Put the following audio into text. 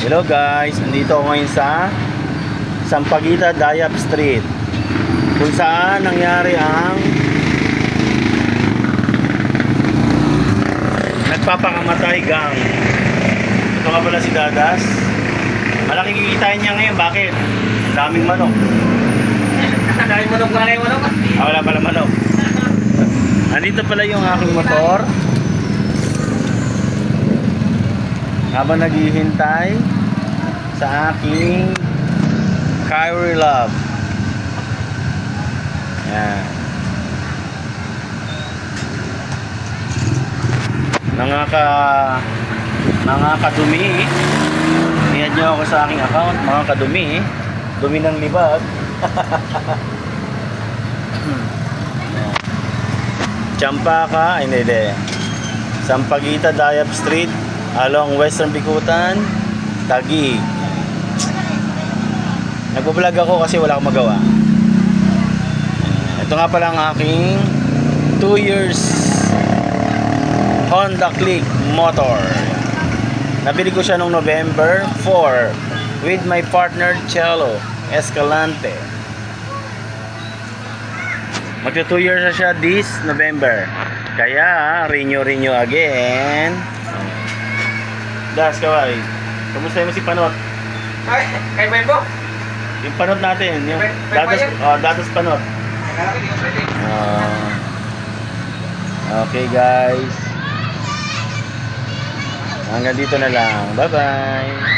Hello guys, nandito ako ngayon sa Sampaguita, Dayap Street, kung saan nangyari ang nagpapakamatay gang. Ito nga pala si Dadas. Malaking kikitain niya ngayon. Bakit? Ang daming manok. Daming manok, wala yung manok. Wala pala manok. Nandito pala yung aking motor habang naghihintay sa aking Kyrie Love. Yan. Mga kadumi. I-add nyo ako sa aking account, mga kadumi. Dumi ng libag. Champaka, hindi. Sampaguita, Dayap Street, along Western Bicutan, Taguig. Nagbablog ako kasi wala akong magawa. Ito nga pala ang aking 2 years Honda Click motor. Nabili ko siya noong November 4 with my partner Cello Escalante. Magto 2 years na siya this November. Kaya renew again. Das kaway. Kamusta mo si Panot? Ay, kay Bebo. Yung Panot natin, yung datos Panot. Okay guys. Hanggang dito na lang. Bye bye.